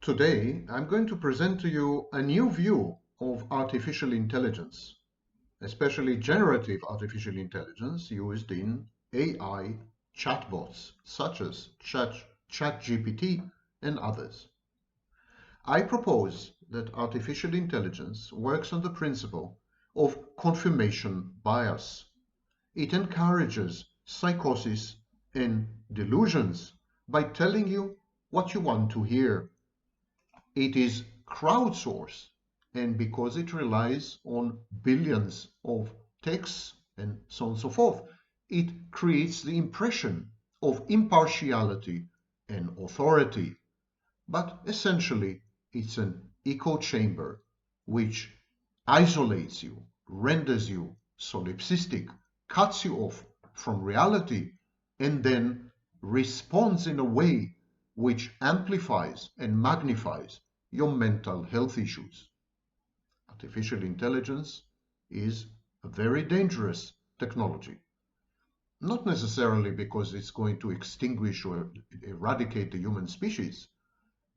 Today, I'm going to present to you a new view of artificial intelligence, especially generative artificial intelligence used in AI chatbots such as ChatGPT and others. I propose that artificial intelligence works on the principle of confirmation bias. It encourages psychosis and delusions by telling you what you want to hear. It is crowdsourced, and because it relies on billions of texts and so on and so forth, it creates the impression of impartiality and authority. But essentially, it's an echo chamber which isolates you, renders you solipsistic, cuts you off from reality, and then responds in a way which amplifies and magnifies your mental health issues. Artificial intelligence is a very dangerous technology. Not necessarily because it's going to extinguish or eradicate the human species,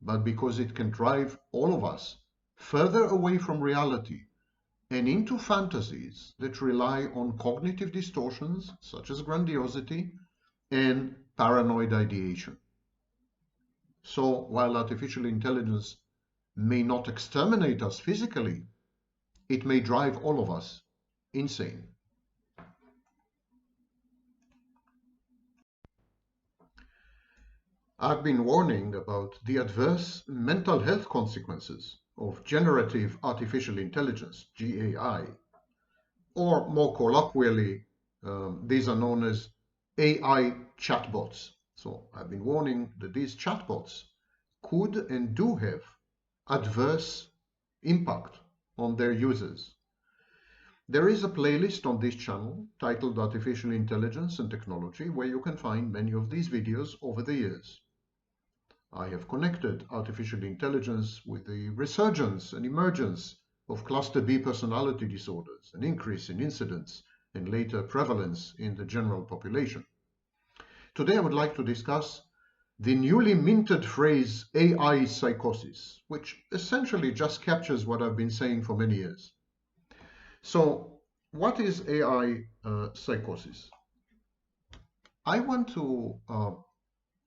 but because it can drive all of us further away from reality and into fantasies that rely on cognitive distortions such as grandiosity and paranoid ideation. So while artificial intelligence may not exterminate us physically, it may drive all of us insane. I've been warning about the adverse mental health consequences of generative artificial intelligence, GAI, or more colloquially, these are known as AI chatbots. So I've been warning that these chatbots could and do have adverse impact on their users. There is a playlist on this channel titled Artificial Intelligence and Technology where you can find many of these videos over the years. I have connected artificial intelligence with the resurgence and emergence of cluster B personality disorders, an increase in incidence and later prevalence in the general population. Today I would like to discuss the newly minted phrase AI psychosis, which essentially just captures what I've been saying for many years. So what is AI psychosis? I want to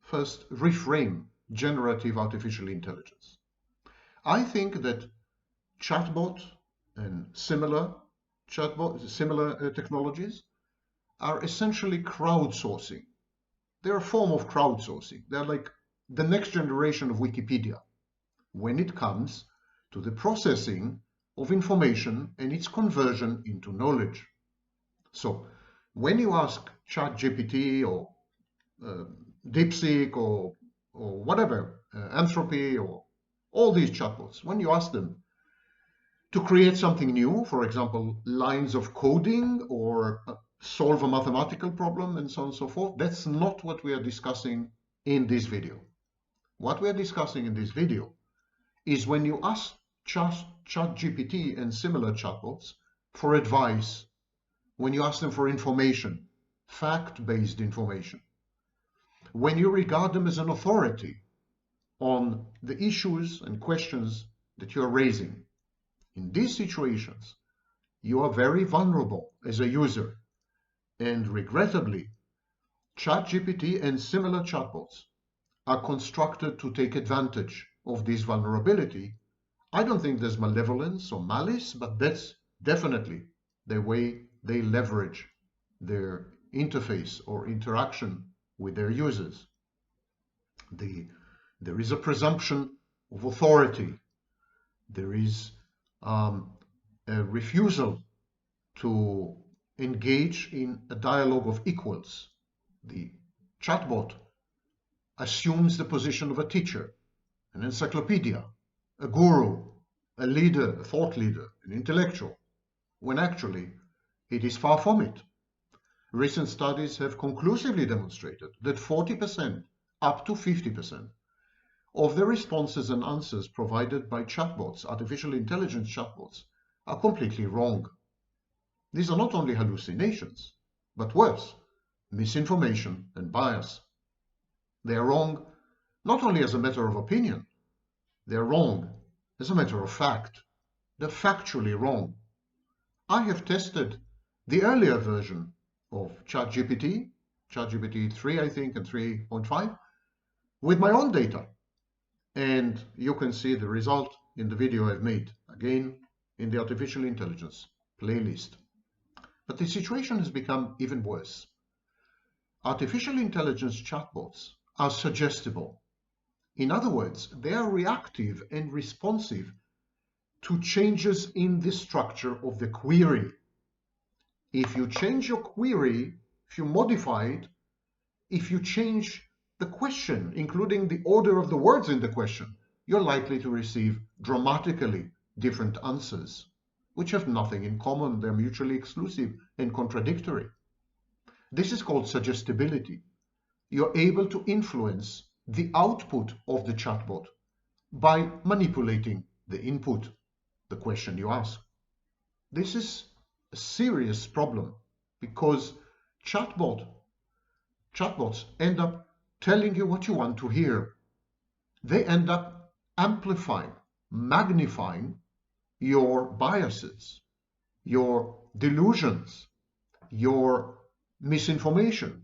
first reframe generative artificial intelligence. I think that chatbot and similar technologies are essentially crowdsourcing. They're a form of crowdsourcing. They're like the next generation of Wikipedia when it comes to the processing of information and its conversion into knowledge. So when you ask ChatGPT or DeepSeek or whatever, Anthropy or all these chatbots, when you ask them to create something new, for example, lines of coding or solve a mathematical problem and so on and so forth, that's not what we are discussing in this video. What we are discussing in this video is when you ask ChatGPT and similar chatbots for advice, when you ask them for information, fact-based information, when you regard them as an authority on the issues and questions that you're raising. In these situations, you are very vulnerable as a user, and regrettably, ChatGPT and similar chatbots are constructed to take advantage of this vulnerability. I don't think there's malevolence or malice, but that's definitely the way they leverage their interface or interaction with their users. There is a presumption of authority. There is a refusal to engage in a dialogue of equals. The chatbot assumes the position of a teacher, an encyclopedia, a guru, a leader, a thought leader, an intellectual, when actually it is far from it. Recent studies have conclusively demonstrated that 40% up to 50% of the responses and answers provided by chatbots, artificial intelligence chatbots, are completely wrong. These are not only hallucinations, but worse, misinformation and bias. They are wrong not only as a matter of opinion, They're wrong. As a matter of fact, they're factually wrong. I have tested the earlier version of ChatGPT 3, I think, and 3.5, with my own data. And you can see the result in the video I've made, again, in the artificial intelligence playlist. But the situation has become even worse. Artificial intelligence chatbots are suggestible. In other words, they are reactive and responsive to changes in the structure of the query. If you change your query, if you modify it, if you change the question, including the order of the words in the question, you're likely to receive dramatically different answers, which have nothing in common. They're mutually exclusive and contradictory. This is called suggestibility. You're able to influence the output of the chatbot by manipulating the input, the question you ask. This is a serious problem because chatbots end up telling you what you want to hear. They end up amplifying, magnifying your biases, your delusions, your misinformation.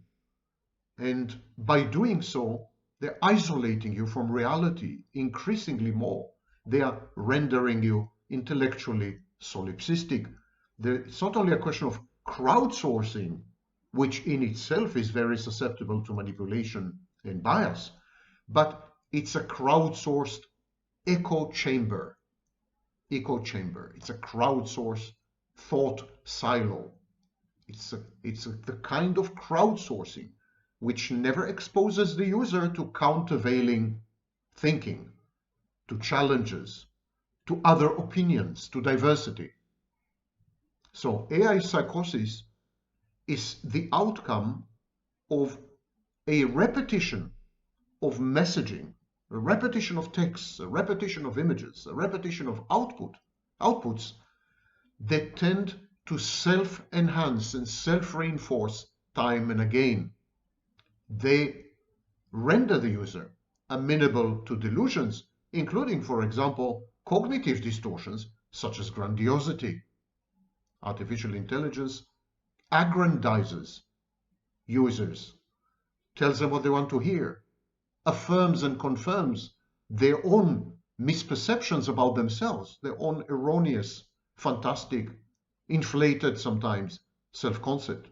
And by doing so, they're isolating you from reality increasingly more. They are rendering you intellectually solipsistic. It's not only a question of crowdsourcing, which in itself is very susceptible to manipulation and bias, but it's a crowdsourced echo chamber. It's a crowdsourced thought silo. It's the kind of crowdsourcing which never exposes the user to countervailing thinking, to challenges, to other opinions, to diversity. So AI psychosis is the outcome of a repetition of messaging, a repetition of texts, a repetition of images, a repetition of outputs that tend to self-enhance and self-reinforce time and again. They render the user amenable to delusions, including, for example, cognitive distortions such as grandiosity. Artificial intelligence aggrandizes users, tells them what they want to hear, affirms and confirms their own misperceptions about themselves, their own erroneous, fantastic, inflated sometimes self-concept.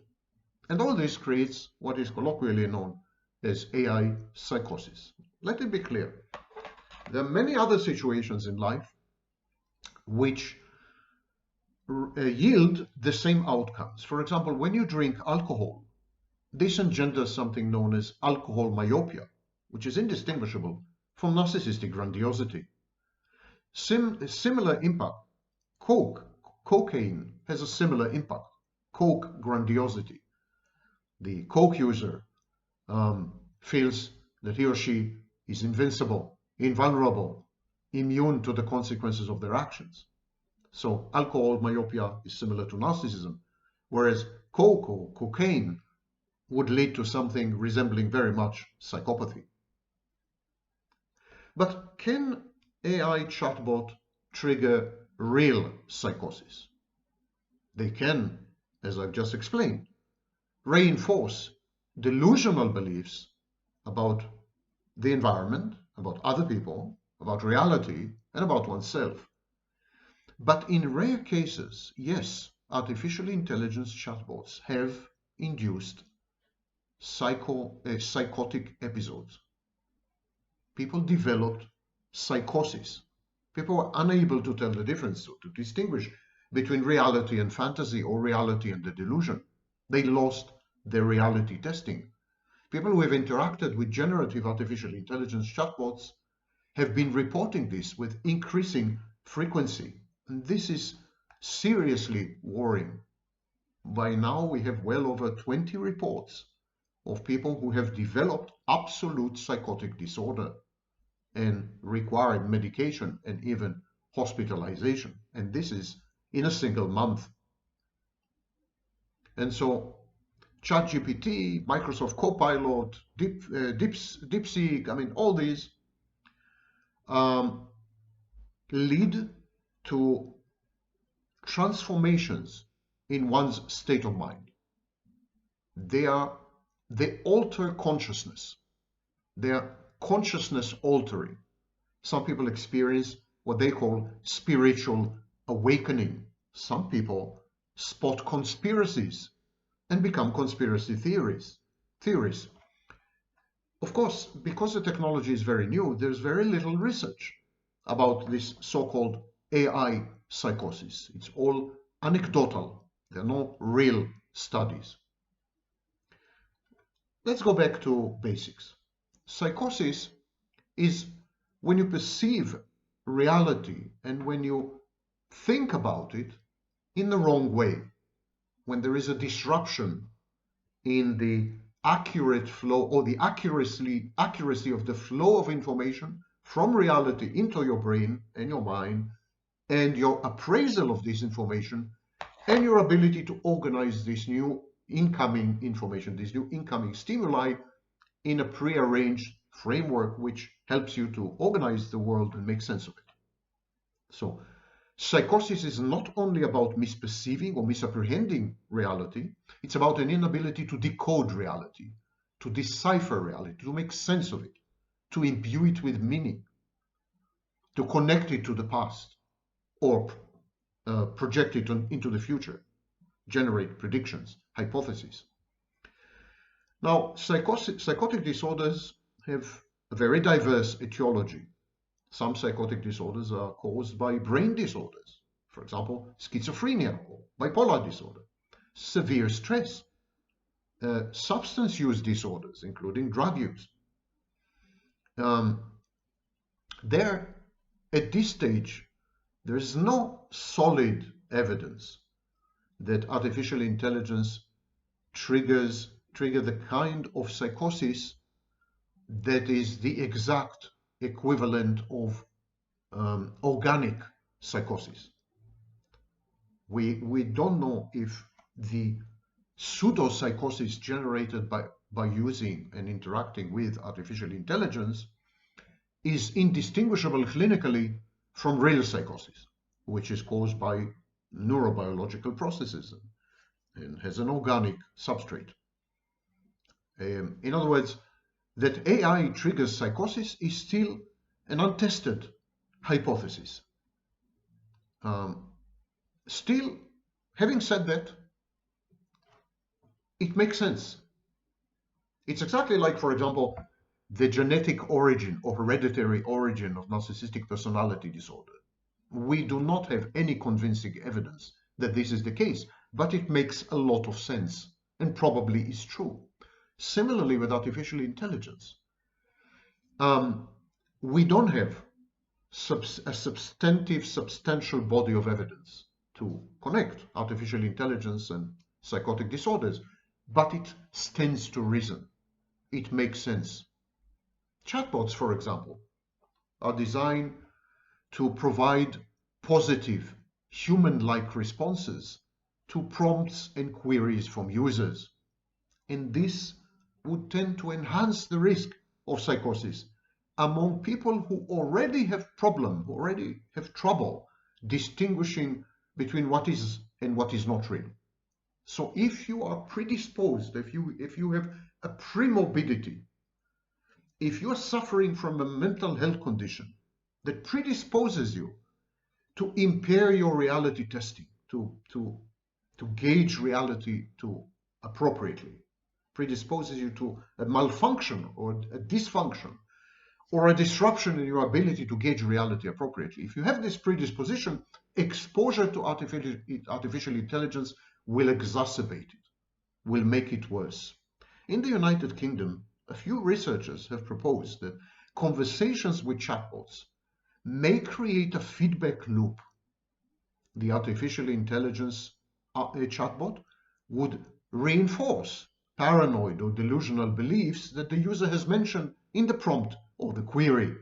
And all this creates what is colloquially known as AI psychosis. Let it be clear. There are many other situations in life which yield the same outcomes. For example, when you drink alcohol, this engenders something known as alcohol myopia, which is indistinguishable from narcissistic grandiosity. Similar impact. Cocaine has a similar impact. Coke grandiosity. The coke user feels that he or she is invincible, invulnerable, immune to the consequences of their actions. So alcohol myopia is similar to narcissism, whereas coke or cocaine would lead to something resembling very much psychopathy. But can AI chatbot trigger real psychosis? They can, as I've just explained, reinforce delusional beliefs about the environment, about other people, about reality, and about oneself. But in rare cases, yes, artificial intelligence chatbots have induced psychotic episodes. People developed psychosis. People were unable to tell the difference, to distinguish between reality and fantasy or reality and the delusion. They lost their reality testing. People who have interacted with generative artificial intelligence chatbots have been reporting this with increasing frequency. And this is seriously worrying. By now, we have well over 20 reports of people who have developed absolute psychotic disorder and required medication and even hospitalization. And this is in a single month. And so ChatGPT, Microsoft Copilot, DeepSeek, I mean, all these lead to transformations in one's state of mind. They alter consciousness. They are consciousness altering. Some people experience what they call spiritual awakening. Some people spot conspiracies and become conspiracy theories. Of course, because the technology is very new, there's very little research about this so-called AI psychosis. It's all anecdotal. There are no real studies. Let's go back to basics. Psychosis is when you perceive reality and when you think about it in the wrong way, when there is a disruption in the accurate flow or the accuracy of the flow of information from reality into your brain and your mind, and your appraisal of this information and your ability to organize this new incoming information, this new incoming stimuli in a prearranged framework which helps you to organize the world and make sense of it. So psychosis is not only about misperceiving or misapprehending reality, it's about an inability to decode reality, to decipher reality, to make sense of it, to imbue it with meaning, to connect it to the past, or project it into the future, generate predictions, hypotheses. Now, psychotic disorders have a very diverse etiology. Some psychotic disorders are caused by brain disorders, for example, schizophrenia or bipolar disorder, severe stress, substance use disorders, including drug use. At this stage, there is no solid evidence that artificial intelligence trigger the kind of psychosis that is the exact equivalent of organic psychosis. We don't know if the pseudo-psychosis generated by using and interacting with artificial intelligence is indistinguishable clinically from real psychosis, which is caused by neurobiological processes and has an organic substrate. In other words, that AI triggers psychosis is still an untested hypothesis. Still, having said that, it makes sense. It's exactly like, for example, the genetic origin or hereditary origin of narcissistic personality disorder. We do not have any convincing evidence that this is the case, but it makes a lot of sense and probably is true. Similarly with artificial intelligence, we don't have a substantial body of evidence to connect artificial intelligence and psychotic disorders, but it stands to reason. It makes sense. Chatbots, for example, are designed to provide positive, human-like responses to prompts and queries from users. And this would tend to enhance the risk of psychosis among people who already have trouble distinguishing between what is and what is not real. So if you are predisposed, if you have a premorbidity, if you are suffering from a mental health condition that predisposes you to impair your reality testing, to gauge reality appropriately, predisposes you to a malfunction or a dysfunction or a disruption in your ability to gauge reality appropriately. If you have this predisposition, exposure to artificial intelligence will exacerbate it, will make it worse. In the United Kingdom, a few researchers have proposed that conversations with chatbots may create a feedback loop. The artificial intelligence chatbot would reinforce paranoid or delusional beliefs that the user has mentioned in the prompt or the query.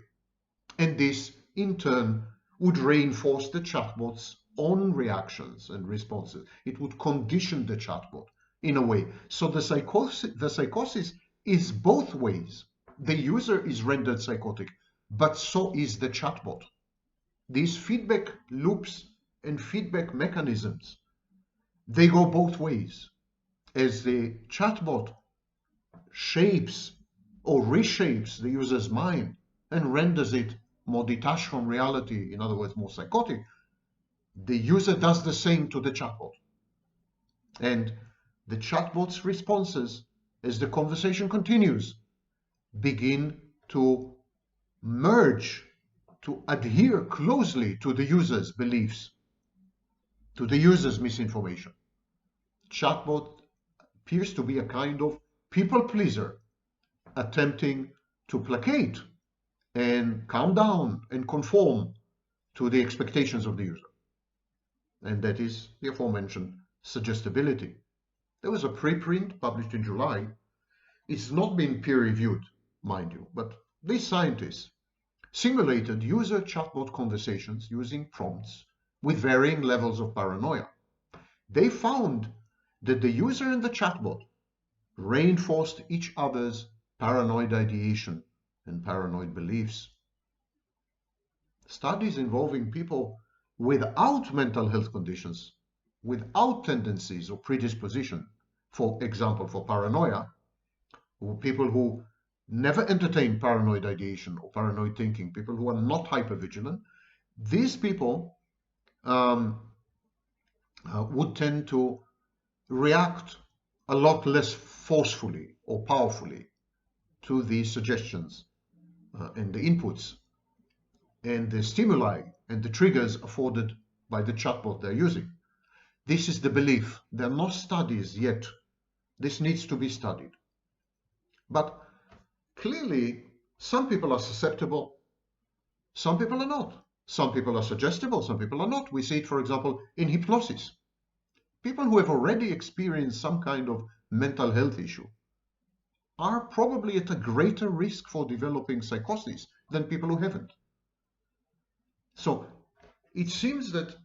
And this, in turn, would reinforce the chatbot's own reactions and responses. It would condition the chatbot in a way. So the psychosis is both ways. The user is rendered psychotic, but so is the chatbot. these feedback loops and feedback mechanisms, they go both ways. As the chatbot shapes or reshapes the user's mind and renders it more detached from reality, in other words, more psychotic, the user does the same to the chatbot. And the chatbot's responses, as the conversation continues, begin to merge, to adhere closely to the user's beliefs, to the user's misinformation. Chatbot appears to be a kind of people pleaser, attempting to placate and calm down and conform to the expectations of the user. And that is the aforementioned suggestibility. There was a preprint published in July. It's not been peer-reviewed, mind you, but these scientists simulated user chatbot conversations using prompts with varying levels of paranoia. They found that the user and the chatbot reinforced each other's paranoid ideation and paranoid beliefs. Studies involving people without mental health conditions, without tendencies or predisposition, for example, for paranoia, or people who never entertain paranoid ideation or paranoid thinking, people who are not hypervigilant, these people would tend to react a lot less forcefully or powerfully to the suggestions and the inputs and the stimuli and the triggers afforded by the chatbot they're using. This is the belief. There are no studies yet. This needs to be studied. But clearly, some people are susceptible, some people are not. Some people are suggestible, some people are not. We see it, for example, in hypnosis. People who have already experienced some kind of mental health issue are probably at a greater risk for developing psychosis than people who haven't. So it seems that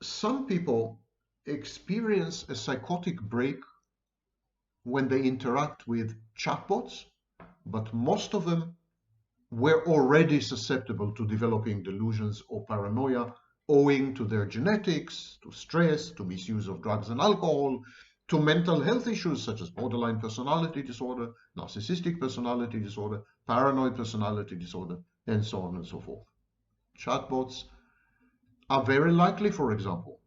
some people experience a psychotic break when they interact with chatbots, but most of them were already susceptible to developing delusions or paranoia owing to their genetics, to stress, to misuse of drugs and alcohol, to mental health issues such as borderline personality disorder, narcissistic personality disorder, paranoid personality disorder, and so on and so forth. Chatbots are very likely, for example,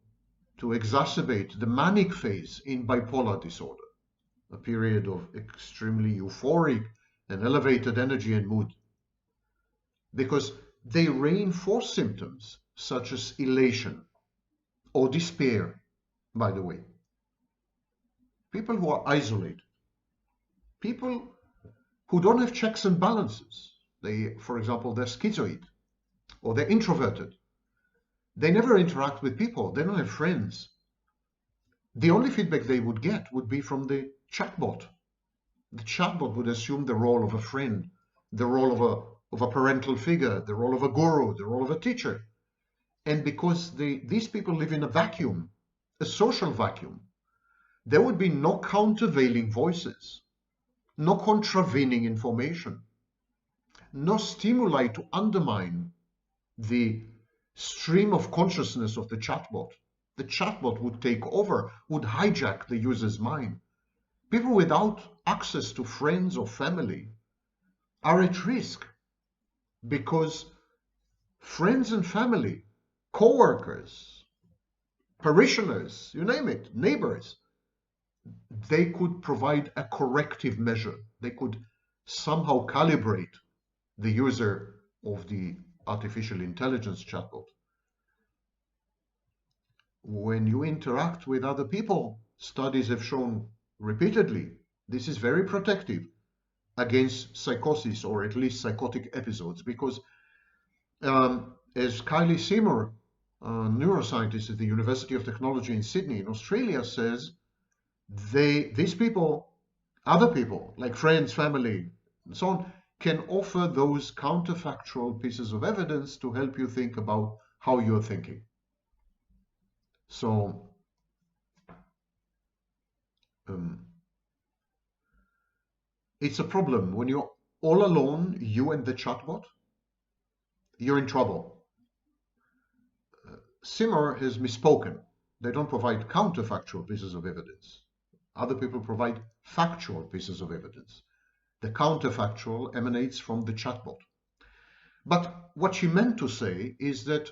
to exacerbate the manic phase in bipolar disorder, a period of extremely euphoric and elevated energy and mood, because they reinforce symptoms such as elation or despair, by the way. People who are isolated, people who don't have checks and balances, for example, they're schizoid or they're introverted. They never interact with people. They don't have friends. The only feedback they would get would be from the chatbot. The chatbot would assume the role of a friend, the role of a parental figure, the role of a guru, the role of a teacher. And because these people live in a vacuum, a social vacuum, there would be no countervailing voices, no contravening information, no stimuli to undermine the stream of consciousness of the chatbot. The chatbot would take over, would hijack the user's mind. People without access to friends or family are at risk because friends and family, co-workers, parishioners, you name it, neighbors, they could provide a corrective measure. They could somehow calibrate the user of the artificial intelligence chatbot. When you interact with other people, studies have shown repeatedly, this is very protective against psychosis or at least psychotic episodes, because as Kylie Seymour, a neuroscientist at the University of Technology in Sydney in Australia, says, these people, other people like friends, family, and so on, can offer those counterfactual pieces of evidence to help you think about how you're thinking. So it's a problem. When you're all alone, you and the chatbot, you're in trouble. Simmer has misspoken. They don't provide counterfactual pieces of evidence. Other people provide factual pieces of evidence. The counterfactual emanates from the chatbot. But what she meant to say is that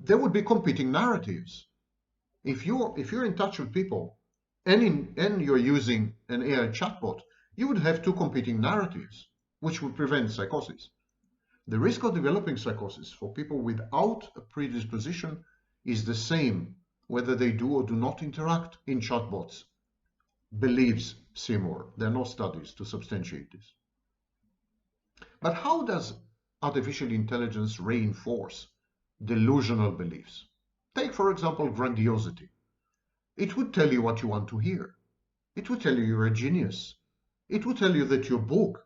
there would be competing narratives. If you're in touch with people and you're using an AI chatbot, you would have two competing narratives, which would prevent psychosis. The risk of developing psychosis for people without a predisposition is the same whether they do or do not interact in chatbots, believes Seymour. There are no studies to substantiate this. But how does artificial intelligence reinforce delusional beliefs? Take, for example, grandiosity. It would tell you what you want to hear. It would tell you you're a genius. It would tell you that your book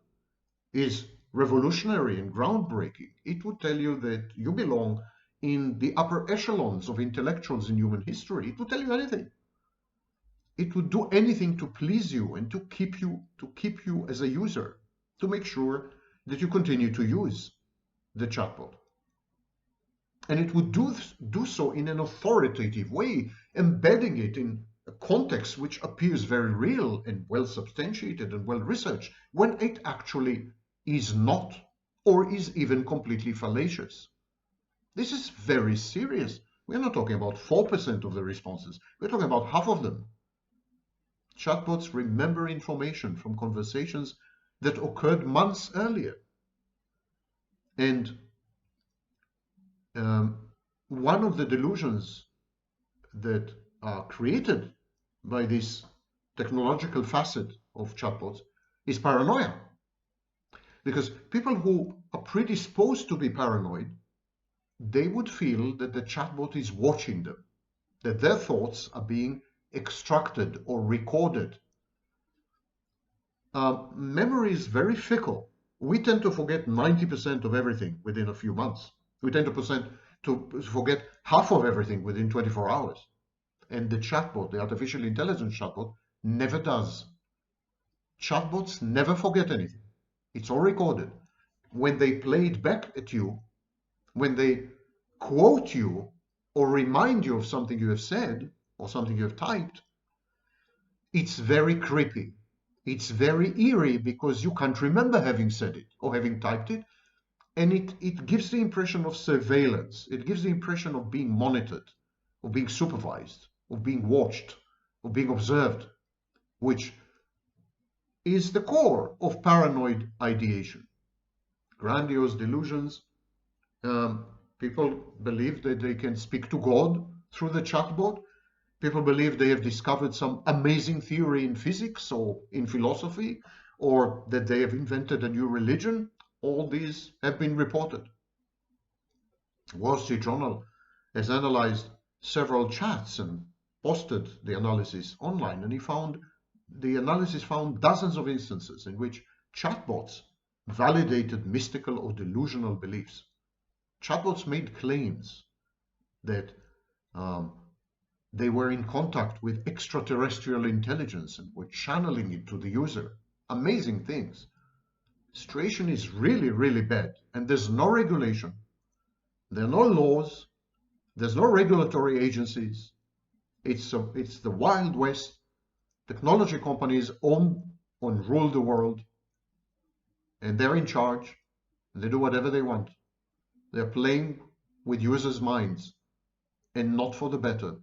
is revolutionary and groundbreaking. It would tell you that you belong in the upper echelons of intellectuals in human history. It would tell you anything. It would do anything to please you and to keep you as a user, to make sure that you continue to use the chatbot. And it would do so in an authoritative way, embedding it in a context which appears very real and well substantiated and well researched, when it actually is not, or is even completely fallacious. This is very serious. We're not talking about 4% of the responses. We're talking about half of them. Chatbots remember information from conversations that occurred months earlier. And one of the delusions that are created by this technological facet of chatbots is paranoia. Because people who are predisposed to be paranoid, they would feel that the chatbot is watching them, that their thoughts are being extracted or recorded. Memory is very fickle. We tend to forget 90% of everything within a few months. We tend to forget half of everything within 24 hours. And the chatbot, the artificial intelligence chatbot, never does. Chatbots never forget anything. It's all recorded. When they play it back at you, when they quote you or remind you of something you have said or something you have typed, it's very creepy. It's very eerie because you can't remember having said it or having typed it. And it gives the impression of surveillance. It gives the impression of being monitored, of being supervised, of being watched, of being observed, which is the core of paranoid ideation. Grandiose delusions. People believe that they can speak to God through the chatbot. People believe they have discovered some amazing theory in physics or in philosophy, or that they have invented a new religion. All these have been reported. Wall Street Journal has analyzed several chats and posted the analysis online, and the analysis found dozens of instances in which chatbots validated mystical or delusional beliefs. Chatbots made claims that they were in contact with extraterrestrial intelligence and were channeling it to the user. Amazing things. The situation is really, really bad, and there's no regulation. There are no laws. There's no regulatory agencies. It's the Wild West. Technology companies own and rule the world, and they're in charge. They do whatever they want. They're playing with users' minds, and not for the better.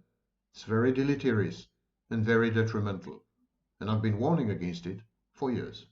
It's very deleterious and very detrimental, and I've been warning against it for years.